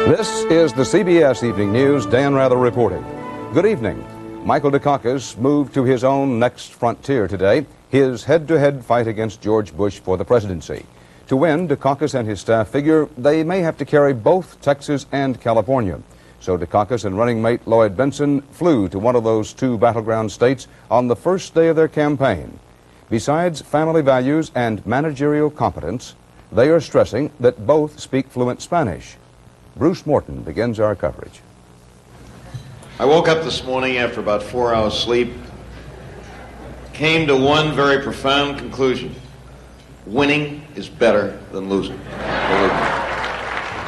This is the CBS Evening News. Dan Rather reporting. Good evening. Michael Dukakis moved to his own next frontier today, his head-to-head fight against George Bush for the presidency. To win, Dukakis and his staff figure they may have to carry both Texas and California. So Dukakis and running mate Lloyd Bentsen flew to one of those two battleground states on the first day of their campaign. Besides family values and managerial competence, they are stressing that both speak fluent Spanish. Bruce Morton begins our coverage. I woke up this morning after about 4 hours sleep, came to one very profound conclusion. Winning is better than losing.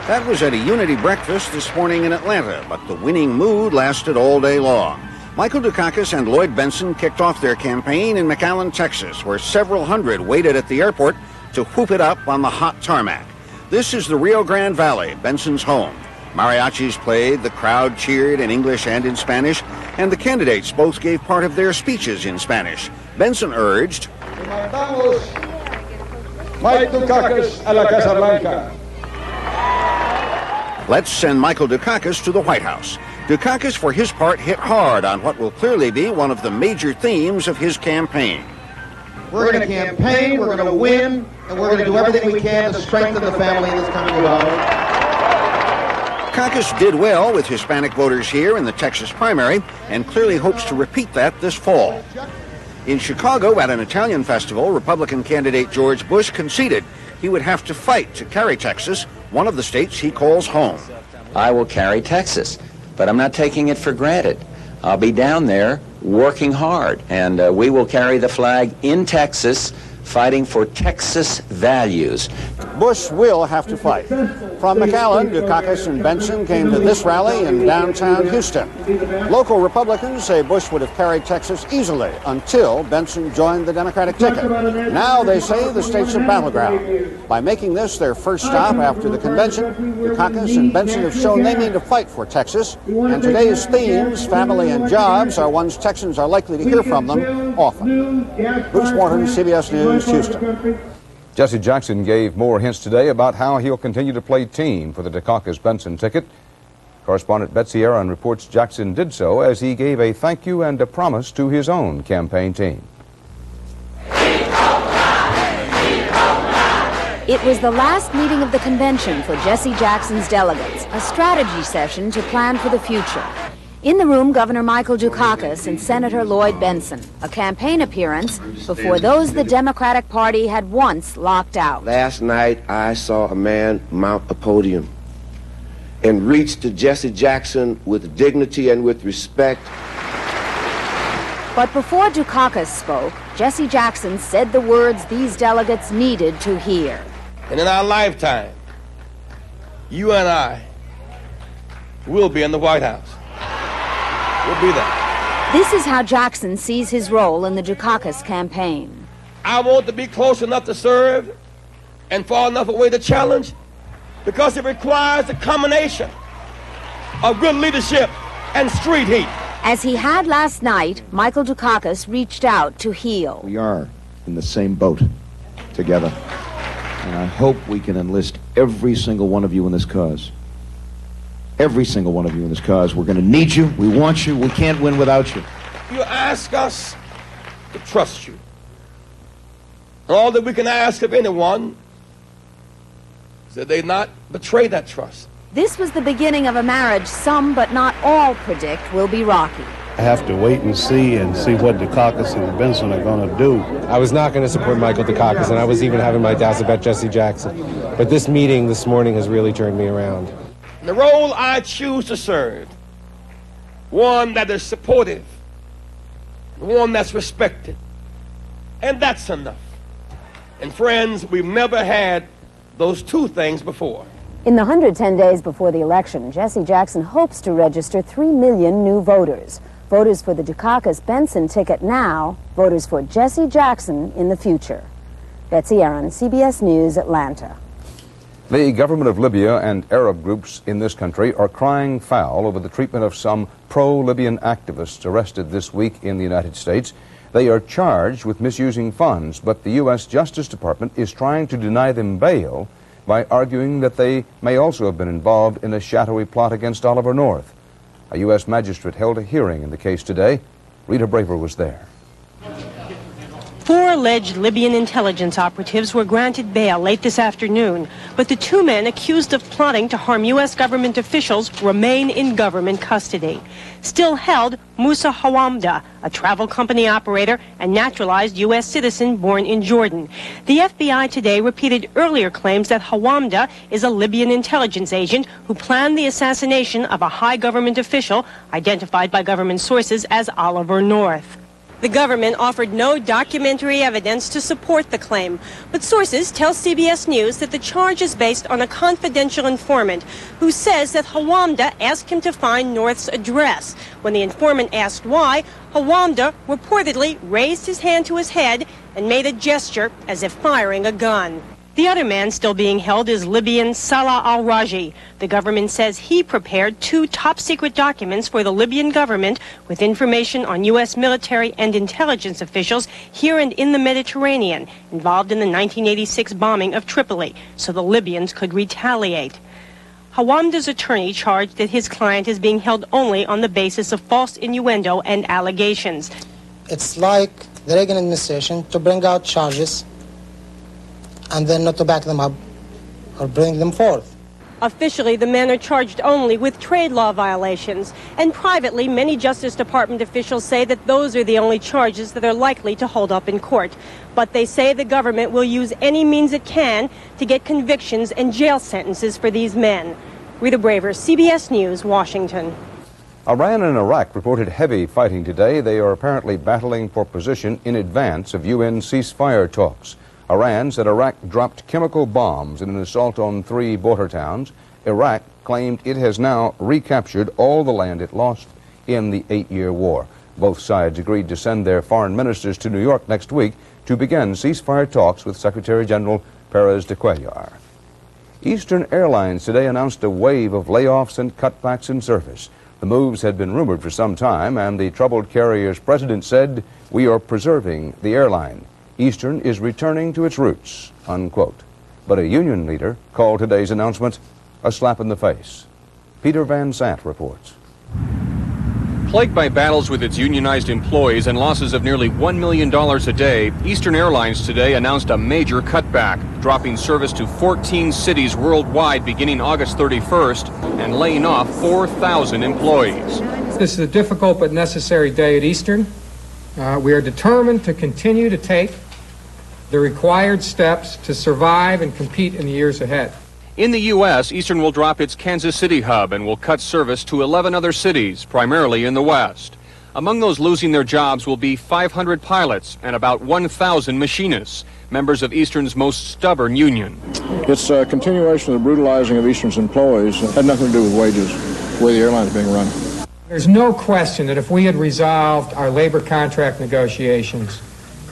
That was at a Unity breakfast this morning in Atlanta, but the winning mood lasted all day long. Michael Dukakis and Lloyd Bentsen kicked off their campaign in McAllen, Texas, where several hundred waited at the airport to whoop it up on the hot tarmac. This is the Rio Grande Valley, Bentsen's home. Mariachis played, the crowd cheered in English and in Spanish, and the candidates both gave part of their speeches in Spanish. Bentsen urged, Mike Dukakis a la Casa Blanca. Let's send Michael Dukakis to the White House. Dukakis, for his part, hit hard on what will clearly be one of the major themes of his campaign. We're going to campaign, we're going to win, and we're going to do everything we can to strengthen the family in this country of ours. Dukakis did well with Hispanic voters here in the Texas primary and clearly hopes to repeat that this fall. In Chicago, at an Italian festival, Republican candidate George Bush conceded he would have to fight to carry Texas, one of the states he calls home. I will carry Texas, but I'm not taking it for granted. I'll be down there working hard, and we will carry the flag in Texas, fighting for Texas values. Bush will have to fight. From McAllen, Dukakis and Bentsen came to this rally in downtown Houston. Local Republicans say Bush would have carried Texas easily until Bentsen joined the Democratic ticket. Now they say the state's a battleground. By making this their first stop after the convention, Dukakis and Bentsen have shown they mean to fight for Texas, and today's themes, family and jobs, are ones Texans are likely to hear from them often. Bruce Morton, CBS News, Houston. Jesse Jackson gave more hints today about how he'll continue to play team for the Dukakis-Bentsen ticket. Correspondent Betsy Aaron reports Jackson did so as he gave a thank you and a promise to his own campaign team. It was the last meeting of the convention for Jesse Jackson's delegates, a strategy session to plan for the future. In the room, Governor Michael Dukakis and Senator Lloyd Bentsen, a campaign appearance before those the Democratic Party had once locked out. Last night, I saw a man mount a podium and reach to Jesse Jackson with dignity and with respect. But before Dukakis spoke, Jesse Jackson said the words these delegates needed to hear. And in our lifetime, you and I will be in the White House. We'll be there. This is how Jackson sees his role in the Dukakis campaign. I want to be close enough to serve and far enough away to challenge, because it requires a combination of good leadership and street heat. As he had last night, Michael Dukakis reached out to heal. We are in the same boat together, and I hope we can enlist every single one of you in this cause. Every single one of you in this cause. We're going to need you. We want you. We can't win without you. You ask us to trust you. All that we can ask of anyone is that they not betray that trust. This was the beginning of a marriage some, but not all, predict will be rocky. I have to wait and see what Dukakis and Bentsen are going to do. I was not going to support Michael Dukakis, and I was even having my doubts about Jesse Jackson. But this meeting this morning has really turned me around. The role I choose to serve, one that is supportive, one that's respected, and that's enough. And friends, we've never had those two things before. In the 110 days before the election, Jesse Jackson hopes to register 3 million new voters. Voters for the Dukakis-Bentsen ticket now, voters for Jesse Jackson in the future. Betsy Aaron, CBS News, Atlanta. The government of Libya and Arab groups in this country are crying foul over the treatment of some pro-Libyan activists arrested this week in the United States. They are charged with misusing funds, but the U.S. Justice Department is trying to deny them bail by arguing that they may also have been involved in a shadowy plot against Oliver North. A U.S. magistrate held a hearing in the case today. Rita Braver was there. 4 alleged Libyan intelligence operatives were granted bail late this afternoon, but the 2 men accused of plotting to harm U.S. government officials remain in government custody. Still held, Musa Hawamda, a travel company operator and naturalized U.S. citizen born in Jordan. The FBI today repeated earlier claims that Hawamda is a Libyan intelligence agent who planned the assassination of a high government official identified by government sources as Oliver North. The government offered no documentary evidence to support the claim, but sources tell CBS News that the charge is based on a confidential informant who says that Hawamda asked him to find North's address. When the informant asked why, Hawamda reportedly raised his hand to his head and made a gesture as if firing a gun. The other man still being held is Libyan Salah al-Raji. The government says he prepared 2 top-secret documents for the Libyan government with information on U.S. military and intelligence officials here and in the Mediterranean involved in the 1986 bombing of Tripoli, so the Libyans could retaliate. Hawamda's attorney charged that his client is being held only on the basis of false innuendo and allegations. It's like the Reagan administration to bring out charges and then not to back them up or bring them forth. Officially, the men are charged only with trade law violations, and privately, many Justice Department officials say that those are the only charges that are likely to hold up in court. But they say the government will use any means it can to get convictions and jail sentences for these men. Rita Braver, CBS News, Washington. Iran and Iraq reported heavy fighting today. They are apparently battling for position in advance of UN ceasefire talks. Iran said Iraq dropped chemical bombs in an assault on 3 border towns. Iraq claimed it has now recaptured all the land it lost in the 8-year war. Both sides agreed to send their foreign ministers to New York next week to begin ceasefire talks with Secretary General Perez de Cuellar. Eastern Airlines today announced a wave of layoffs and cutbacks in service. The moves had been rumored for some time, and the troubled carrier's president said, "We are preserving the airline. Eastern is returning to its roots," unquote. But a union leader called today's announcement a slap in the face. Peter Van Sant reports. Plagued by battles with its unionized employees and losses of nearly $1 million a day, Eastern Airlines today announced a major cutback, dropping service to 14 cities worldwide beginning August 31st and laying off 4,000 employees. This is a difficult but necessary day at Eastern. We are determined to continue to take the required steps to survive and compete in the years ahead. In the U.S., Eastern will drop its Kansas City hub and will cut service to 11 other cities, primarily in the West. Among those losing their jobs will be 500 pilots and about 1,000 machinists, members of Eastern's most stubborn union. It's a continuation of the brutalizing of Eastern's employees. It had nothing to do with wages, the way the airline is being run. There's no question that if we had resolved our labor contract negotiations,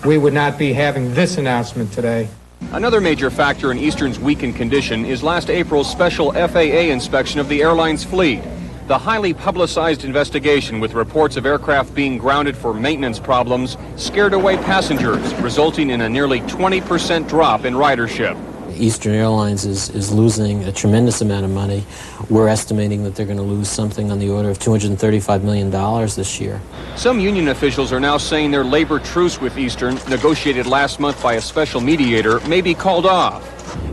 we would not be having this announcement today. Another major factor in Eastern's weakened condition is last April's special FAA inspection of the airline's fleet. The highly publicized investigation with reports of aircraft being grounded for maintenance problems scared away passengers, resulting in a nearly 20% drop in ridership. Eastern Airlines is losing a tremendous amount of money. We're estimating that they're going to lose something on the order of $235 million this year. Some union officials are now saying their labor truce with Eastern, negotiated last month by a special mediator, may be called off.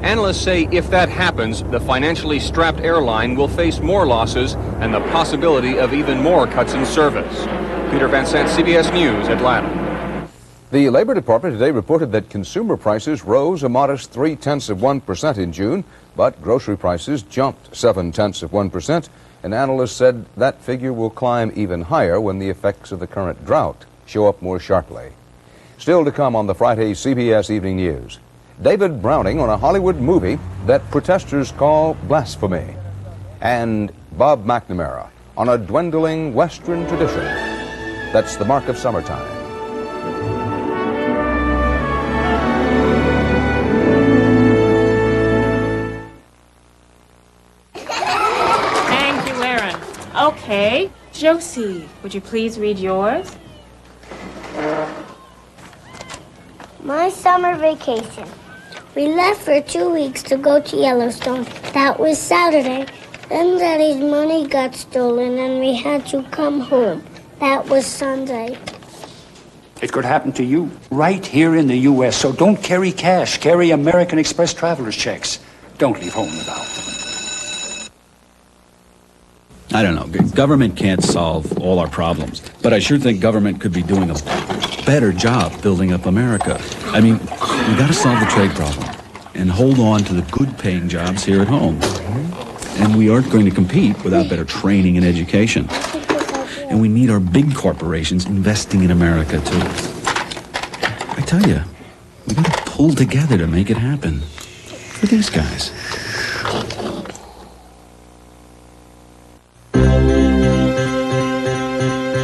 Analysts say if that happens, the financially strapped airline will face more losses and the possibility of even more cuts in service. Peter Van Sant, CBS News, Atlanta. The Labor Department today reported that consumer prices rose a modest 0.3% in June, but grocery prices jumped 0.7%, and analysts said that figure will climb even higher when the effects of the current drought show up more sharply. Still to come on the Friday CBS Evening News, David Browning on a Hollywood movie that protesters call blasphemy, and Bob McNamara on a dwindling Western tradition that's the mark of summertime. Okay, Josie, would you please read yours? My summer vacation. We left for 2 weeks to go to Yellowstone. That was Saturday. Then Daddy's money got stolen and we had to come home. That was Sunday. It could happen to you right here in the U.S., so don't carry cash. Carry American Express traveler's checks. Don't leave home without them. I don't know. Government can't solve all our problems, but I sure think government could be doing a better job building up America. I mean, we got to solve the trade problem and hold on to the good-paying jobs here at home. And we aren't going to compete without better training and education. And we need our big corporations investing in America, too. I tell you, we got to pull together to make it happen. For these guys.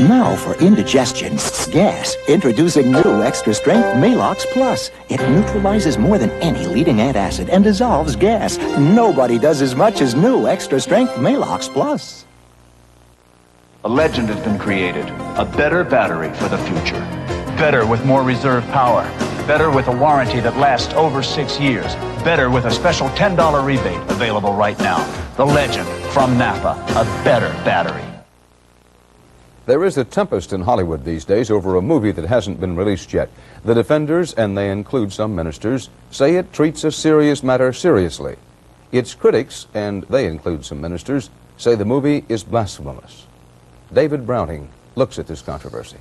Now for indigestion, gas. Introducing new Extra Strength Malox Plus. It neutralizes more than any leading antacid and dissolves gas. Nobody does as much as new Extra Strength Malox Plus. A legend has been created. A better battery for the future. Better with more reserve power. Better with a warranty that lasts over 6 years. Better with a special $10 rebate available right now. The legend from Napa. A better battery. There is a tempest in Hollywood these days over a movie that hasn't been released yet. The defenders, and they include some ministers, say it treats a serious matter seriously. Its critics, and they include some ministers, say the movie is blasphemous. David Browning looks at this controversy.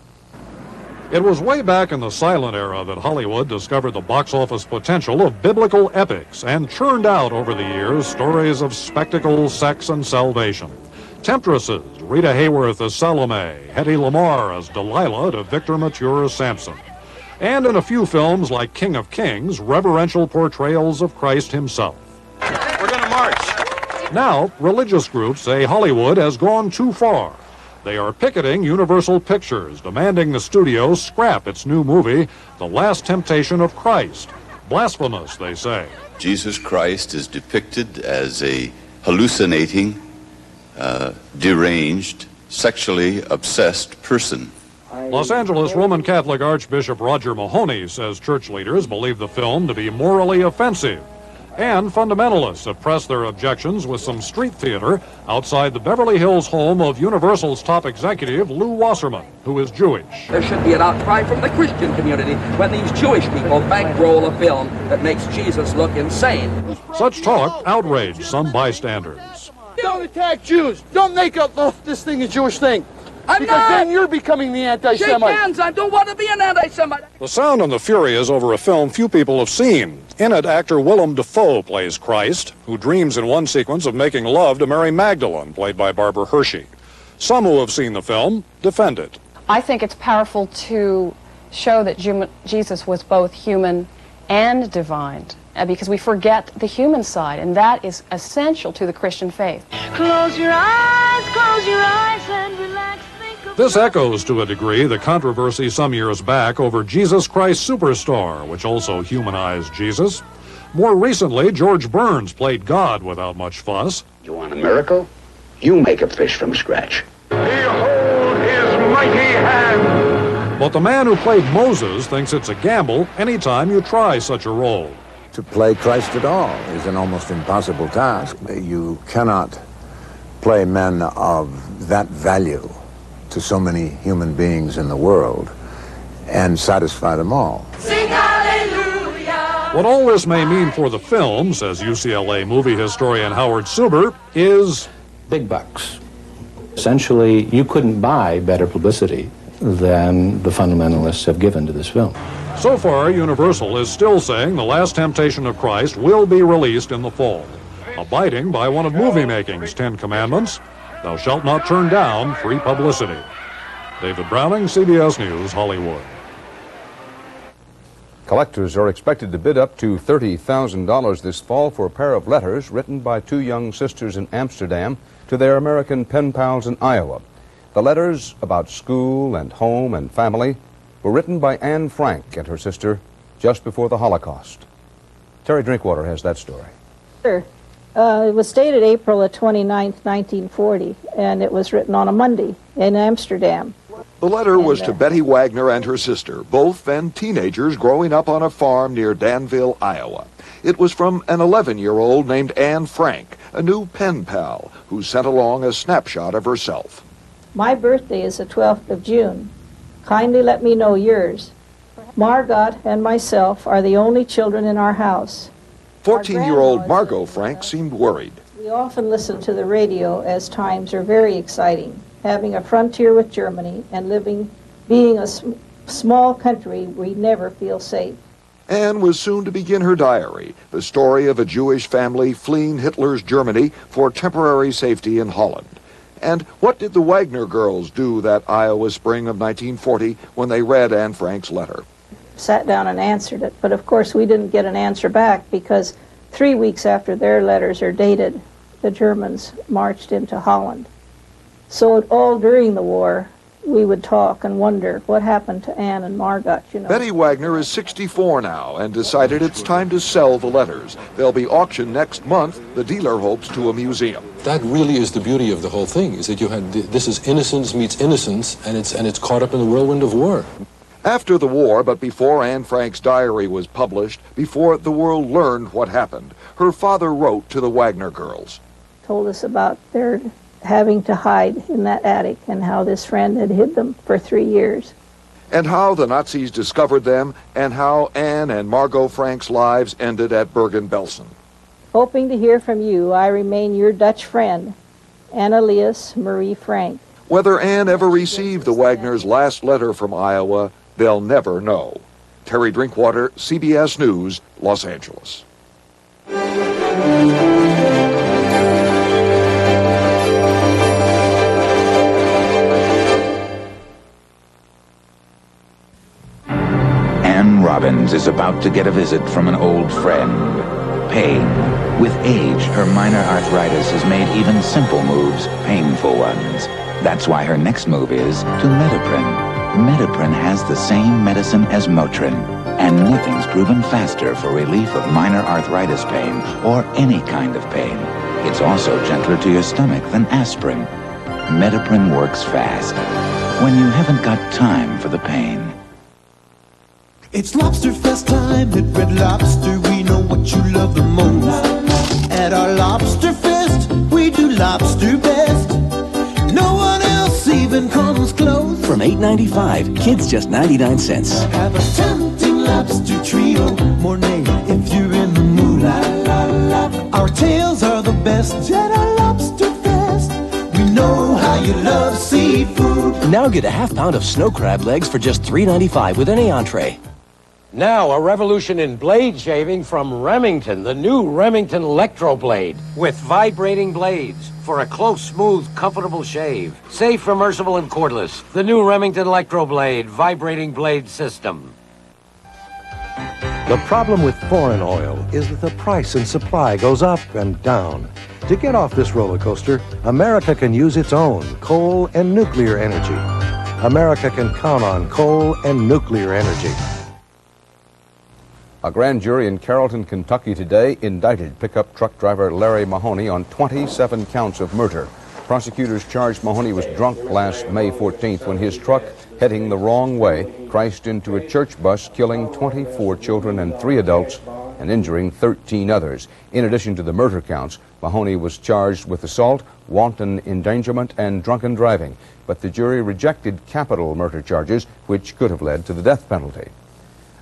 It was way back in the silent era that Hollywood discovered the box office potential of biblical epics and churned out over the years stories of spectacle, sex, and salvation. Temptresses, Rita Hayworth as Salome, Hedy Lamarr as Delilah to Victor Mature as Samson. And in a few films like King of Kings, reverential portrayals of Christ himself. We're going to march. Now, religious groups say Hollywood has gone too far. They are picketing Universal Pictures, demanding the studio scrap its new movie, The Last Temptation of Christ. Blasphemous, they say. Jesus Christ is depicted as a hallucinating, deranged, sexually obsessed person. Los Angeles Roman Catholic Archbishop Roger Mahoney says church leaders believe the film to be morally offensive. And fundamentalists have pressed their objections with some street theater outside the Beverly Hills home of Universal's top executive, Lou Wasserman, who is Jewish. There should be an outcry from the Christian community when these Jewish people bankroll a film that makes Jesus look insane. Such talk outraged some bystanders. Don't attack Jews. Don't make up this thing a Jewish thing. I'm because not. Then you're becoming the anti-Semite. Shake hands. I don't want to be an anti-Semite. The sound and the fury is over a film few people have seen. In it, actor Willem Dafoe plays Christ, who dreams in one sequence of making love to Mary Magdalene, played by Barbara Hershey. Some who have seen the film defend it. I think it's powerful to show that Jesus was both human and divine, because we forget the human side, and that is essential to the Christian faith. Close your eyes and relax. This echoes to a degree the controversy some years back over Jesus Christ Superstar, which also humanized Jesus. More recently, George Burns played God without much fuss. You want a miracle? You make a fish from scratch. Behold his mighty hand! But the man who played Moses thinks it's a gamble anytime you try such a role. To play Christ at all is an almost impossible task. You cannot play men of that value to so many human beings in the world and satisfy them all. Sing hallelujah! What all this may mean for the film, says UCLA movie historian Howard Suber, is big bucks. Essentially, you couldn't buy better publicity than the fundamentalists have given to this film. So far, Universal is still saying The Last Temptation of Christ will be released in the fall, abiding by one of movie-making's 10 commandments: thou shalt not turn down free publicity. David Browning, CBS News, Hollywood. Collectors are expected to bid up to $30,000 this fall for a pair of letters written by two young sisters in Amsterdam to their American pen pals in Iowa. The letters, about school and home and family, were written by Anne Frank and her sister just before the Holocaust. Terry Drinkwater has that story. Sure. It was dated April 29th, 1940, and it was written on a Monday in Amsterdam. The letter was to Betty Wagner and her sister, both then teenagers growing up on a farm near Danville, Iowa. It was from an 11-year-old named Anne Frank, a new pen pal, who sent along a snapshot of herself. My birthday is the 12th of June. Kindly let me know yours. Margot and myself are the only children in our house. 14-year-old Margot Frank seemed worried. We often listen to the radio as times are very exciting. Having a frontier with Germany and being a small country, we never feel safe. Anne was soon to begin her diary, the story of a Jewish family fleeing Hitler's Germany for temporary safety in Holland. And what did the Wagner girls do that Iowa spring of 1940 when they read Anne Frank's letter? Sat down and answered it, but of course we didn't get an answer back because 3 weeks after their letters are dated, the Germans marched into Holland. So all during the war, we would talk and wonder what happened to Anne and Margot, you know. Betty Wagner is 64 now and decided it's time to sell the letters. They'll be auctioned next month, the dealer hopes, to a museum. That really is the beauty of the whole thing, is that you had this is innocence meets innocence, and it's caught up in the whirlwind of war. After the war, but before Anne Frank's diary was published, before the world learned what happened, her father wrote to the Wagner girls. Told us about their having to hide in that attic and how this friend had hid them for 3 years. And how the Nazis discovered them, and how Anne and Margot Frank's lives ended at Bergen-Belsen. Hoping to hear from you, I remain your Dutch friend, Annelies Marie Frank. Whether Anne ever received the Wagners' last letter from Iowa, they'll never know. Terry Drinkwater, CBS News, Los Angeles. Anne Robbins is about to get a visit from an old friend. Pain. With age, her minor arthritis has made even simple moves painful ones. That's why her next move is to Metaprin. Metaprin has the same medicine as Motrin, and nothing's proven faster for relief of minor arthritis pain or any kind of pain. It's also gentler to your stomach than aspirin. Metaprin works fast when you haven't got time for the pain. It's Lobster Fest time at Red Lobster. We know what you love the most. At our Lobster Fest, we do lobster best. No one else even comes close. From $8.95, kids just 99 cents. Have a tempting lobster trio, Mornay, if you're in the mood. La, la, la. Our tails are the best at our Lobster Fest. We know how you love seafood. Now get a half pound of snow crab legs for just $3.95 with any entree. Now, a revolution in blade shaving from Remington, the new Remington Electro Blade, with vibrating blades for a close, smooth, comfortable shave. Safe, immersible, and cordless. The new Remington Electro Blade vibrating blade system. The problem with foreign oil is that the price and supply goes up and down. To get off this roller coaster, America can use its own coal and nuclear energy. America can count on coal and nuclear energy. A grand jury in Carrollton, Kentucky today indicted pickup truck driver Larry Mahoney on 27 counts of murder. Prosecutors charged Mahoney was drunk last May 14th when his truck, heading the wrong way, crashed into a church bus, killing 24 children and 3 adults and injuring 13 others. In addition to the murder counts, Mahoney was charged with assault, wanton endangerment, and drunken driving. But the jury rejected capital murder charges, which could have led to the death penalty.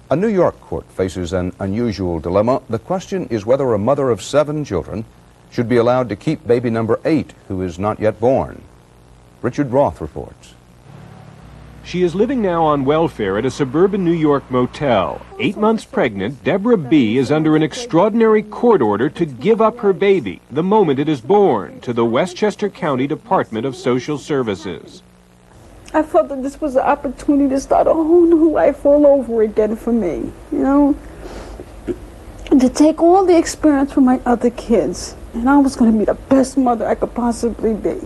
A New York court faces an unusual dilemma. The question is whether a mother of 7 children should be allowed to keep baby number 8, who is not yet born. Richard Roth reports. She is living now on welfare at a suburban New York motel. 8 months pregnant, Deborah B. is under an extraordinary court order to give up her baby the moment it is born to the Westchester County Department of Social Services. I felt that this was an opportunity to start a whole new life all over again for me, you know, and to take all the experience from my other kids, and I was going to be the best mother I could possibly be.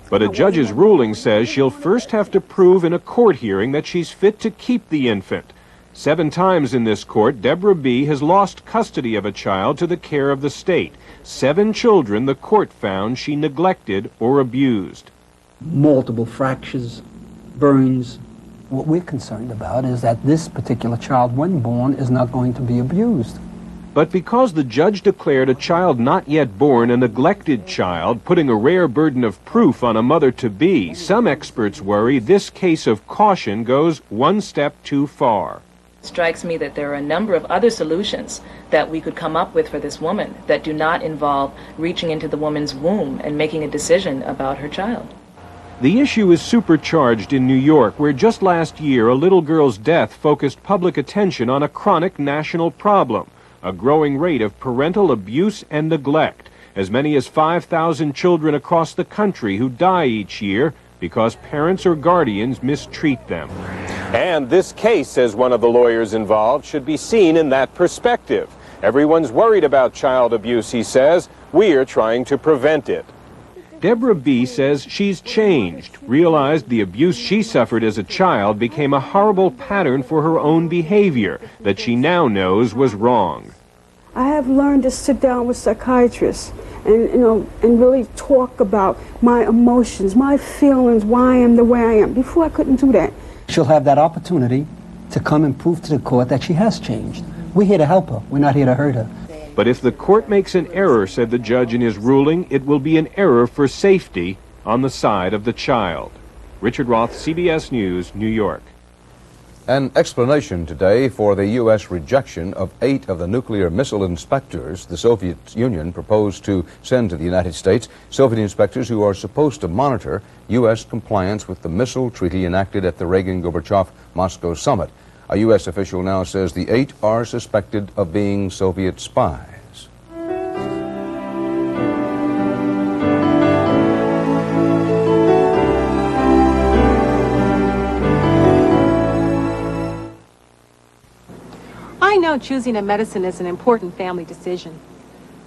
But a judge's ruling says she'll first have to prove in a court hearing that she's fit to keep the infant. 7 times in this court, Deborah B. has lost custody of a child to the care of the state. 7 children the court found she neglected or abused. Multiple fractures, burns. What we're concerned about is that this particular child, when born, is not going to be abused. But because the judge declared a child not yet born a neglected child, putting a rare burden of proof on a mother-to-be, some experts worry this case of caution goes one step too far. It strikes me that there are a number of other solutions that we could come up with for this woman that do not involve reaching into the woman's womb and making a decision about her child. The issue is supercharged in New York, where just last year a little girl's death focused public attention on a chronic national problem, a growing rate of parental abuse and neglect, as many as 5,000 children across the country who die each year because parents or guardians mistreat them. And this case, says one of the lawyers involved, should be seen in that perspective. Everyone's worried about child abuse, he says. We're trying to prevent it. Deborah B. says she's changed, realized the abuse she suffered as a child became a horrible pattern for her own behavior that she now knows was wrong. I have learned to sit down with psychiatrists and really talk about my emotions, my feelings, why I am the way I am. Before I couldn't do that. She'll have that opportunity to come and prove to the court that she has changed. We're here to help her. We're not here to hurt her. But if the court makes an error, said the judge in his ruling, it will be an error for safety on the side of the child. Richard Roth, CBS News, New York. An explanation today for the U.S. rejection of 8 of the nuclear missile inspectors the Soviet Union proposed to send to the United States, Soviet inspectors who are supposed to monitor U.S. compliance with the missile treaty enacted at the Reagan-Gorbachev Moscow summit. A U.S. official now says the 8 are suspected of being Soviet spies. I know choosing a medicine is an important family decision,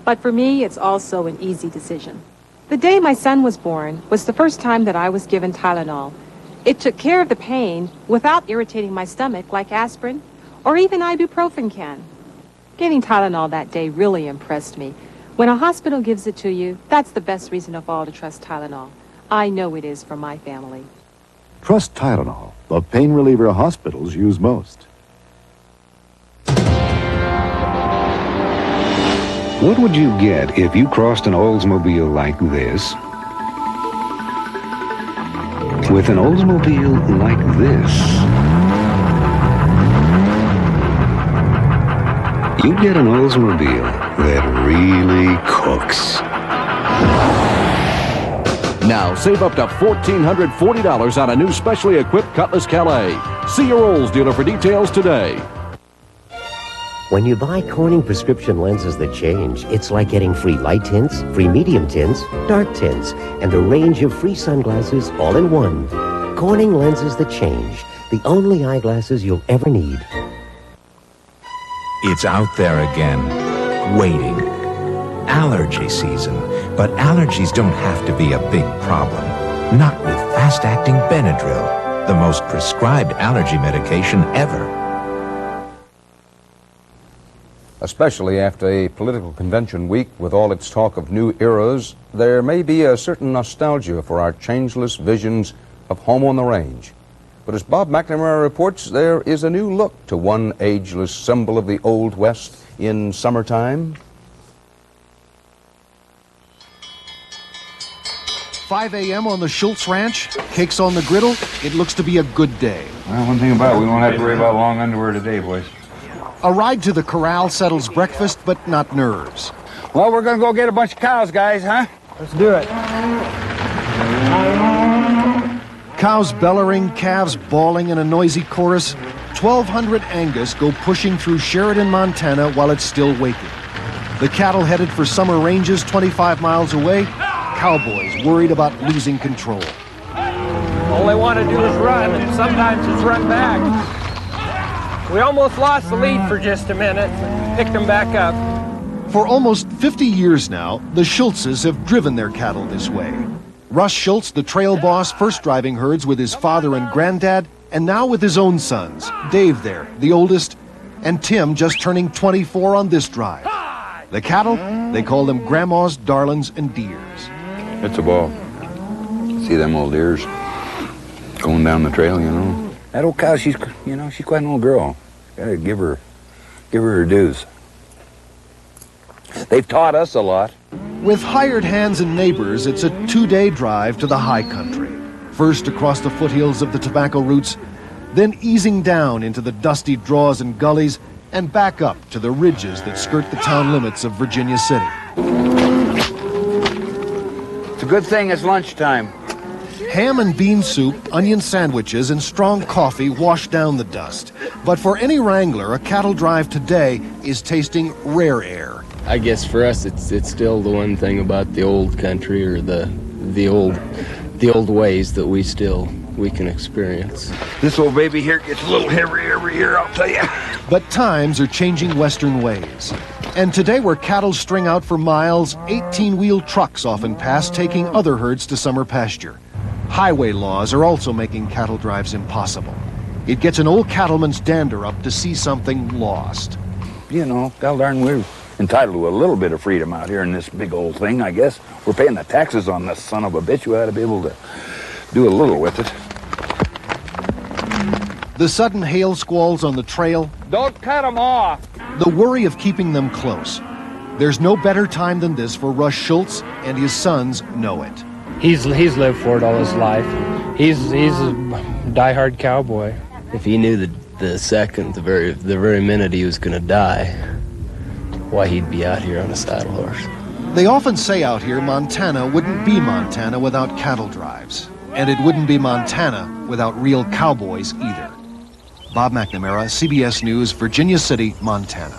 but for me, it's also an easy decision. The day my son was born was the first time that I was given Tylenol. It took care of the pain without irritating my stomach like aspirin or even ibuprofen can. Getting Tylenol that day really impressed me. When a hospital gives it to you, that's the best reason of all to trust Tylenol. I know it is for my family. Trust Tylenol, the pain reliever hospitals use most. What would you get if you crossed an Oldsmobile like this? With an Oldsmobile like this, you get an Oldsmobile that really cooks. Now, save up to $1,440 on a new specially equipped Cutlass Calais. See your Olds dealer for details today. When you buy Corning prescription lenses that change, it's like getting free light tints, free medium tints, dark tints, and a range of free sunglasses all in one. Corning lenses that change, the only eyeglasses you'll ever need. It's out there again, waiting. Allergy season. But allergies don't have to be a big problem. Not with fast-acting Benadryl, the most prescribed allergy medication ever. Especially after a political convention week with all its talk of new eras, there may be a certain nostalgia for our changeless visions of home on the range. But as Bob McNamara reports, there is a new look to one ageless symbol of the Old West in summertime. 5 a.m. on the Schultz Ranch, cakes on the griddle. It looks to be a good day. Well, one thing about it, we won't have to worry about long underwear today, boys. A ride to the corral settles breakfast, but not nerves. Well, we're going to go get a bunch of cows, guys, huh? Let's do it. Cows bellowing, calves bawling in a noisy chorus. 1,200 Angus go pushing through Sheridan, Montana while it's still waking. The cattle headed for summer ranges 25 miles away. Cowboys worried about losing control. All they want to do is run, and sometimes it's run back. We almost lost the lead for just a minute, picked them back up. For almost 50 years now, the Schultzes have driven their cattle this way. Russ Schultz, the trail boss, first driving herds with his father and granddad, and now with his own sons, Dave there, the oldest, and Tim just turning 24 on this drive. The cattle, they call them grandmas, darlings, and deers. It's a ball. See them old deers going down the trail, you know. That old cow, she's quite an old girl. Gotta give her her dues. They've taught us a lot. With hired hands and neighbors, it's a 2-day drive to the high country. First across the foothills of the tobacco roots, then easing down into the dusty draws and gullies, and back up to the ridges that skirt the town limits of Virginia City. It's a good thing it's lunchtime. Ham and bean soup, onion sandwiches, and strong coffee wash down the dust. But for any wrangler, a cattle drive today is tasting rare air. I guess for us, it's still the one thing about the old country, or the old ways that we can experience. This old baby here gets a little heavy every year, I'll tell you. But times are changing Western ways. And today, where cattle string out for miles, 18-wheel trucks often pass, taking other herds to summer pasture. Highway laws are also making cattle drives impossible. It gets an old cattleman's dander up to see something lost. You know, god darn, we're entitled to a little bit of freedom out here in this big old thing, I guess. We're paying the taxes on this son of a bitch. We ought to be able to do a little with it. The sudden hail squalls on the trail. Don't cut them off. The worry of keeping them close. There's no better time than this for Russ Schultz, and his sons know it. He's lived for it all his life. He's a diehard cowboy. If he knew the second, the very minute he was going to die, why, he'd be out here on a saddle horse. They often say out here Montana wouldn't be Montana without cattle drives. And it wouldn't be Montana without real cowboys either. Bob McNamara, CBS News, Virginia City, Montana.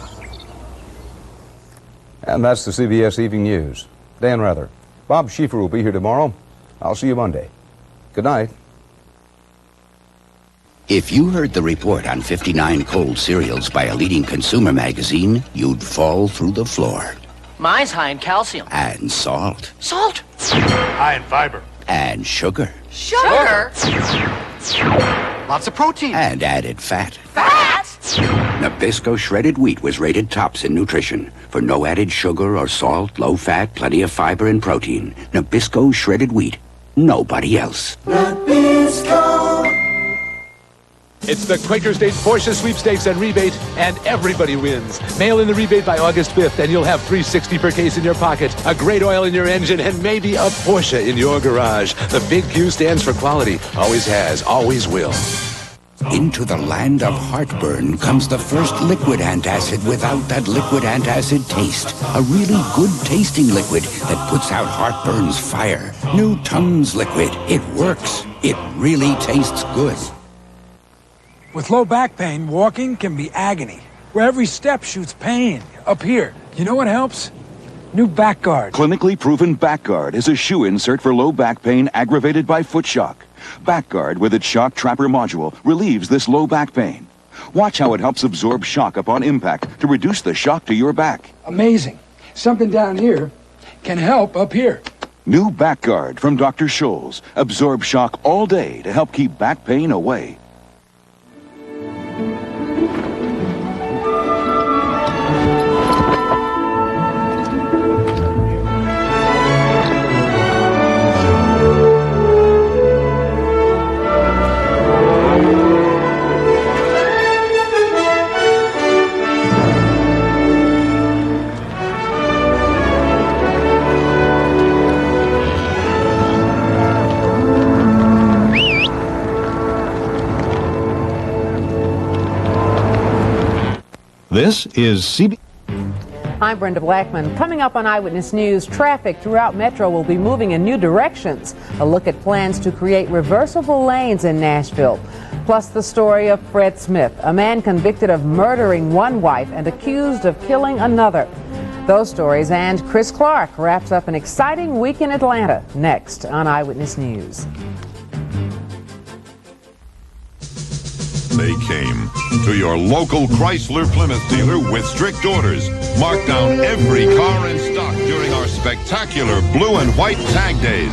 And that's the CBS Evening News. Dan Rather. Bob Schieffer will be here tomorrow. I'll see you Monday. Good night. If you heard the report on 59 cold cereals by a leading consumer magazine, you'd fall through the floor. Mine's high in calcium. And salt. Salt? High in fiber. And sugar. Sugar? Lots of protein. And added fat. Fat? Nabisco shredded wheat was rated tops in nutrition for no added sugar or salt, low fat, plenty of fiber and protein. Nabisco shredded wheat. Nobody else. Nabisco. It's the Quaker State Porsche Sweepstakes and Rebate, and everybody wins. Mail in the rebate by August 5th, and you'll have $360 per case in your pocket, a great oil in your engine, and maybe a Porsche in your garage. The big Q stands for quality. Always has, always will. Into the land of heartburn comes the first liquid antacid without that liquid antacid taste. A really good tasting liquid that puts out heartburn's fire. New Tums Liquid. It works. It really tastes good. With low back pain, walking can be agony, where every step shoots pain. Up here, you know what helps? New Back Guard. Clinically proven Back Guard is a shoe insert for low back pain aggravated by foot shock. Back Guard, with its shock trapper module, relieves this low back pain. Watch how it helps absorb shock upon impact to reduce the shock to your back. Amazing. Something down here can help up here. New Back Guard from Dr. Scholl's. Absorb shock all day to help keep back pain away. This is CBS. I'm Brenda Blackman. Coming up on Eyewitness News, traffic throughout Metro will be moving in new directions. A look at plans to create reversible lanes in Nashville. Plus the story of Fred Smith, a man convicted of murdering one wife and accused of killing another. Those stories and Chris Clark wraps up an exciting week in Atlanta next on Eyewitness News. They came to your local Chrysler Plymouth dealer with strict orders. Mark down every car in stock during our spectacular blue and white tag days.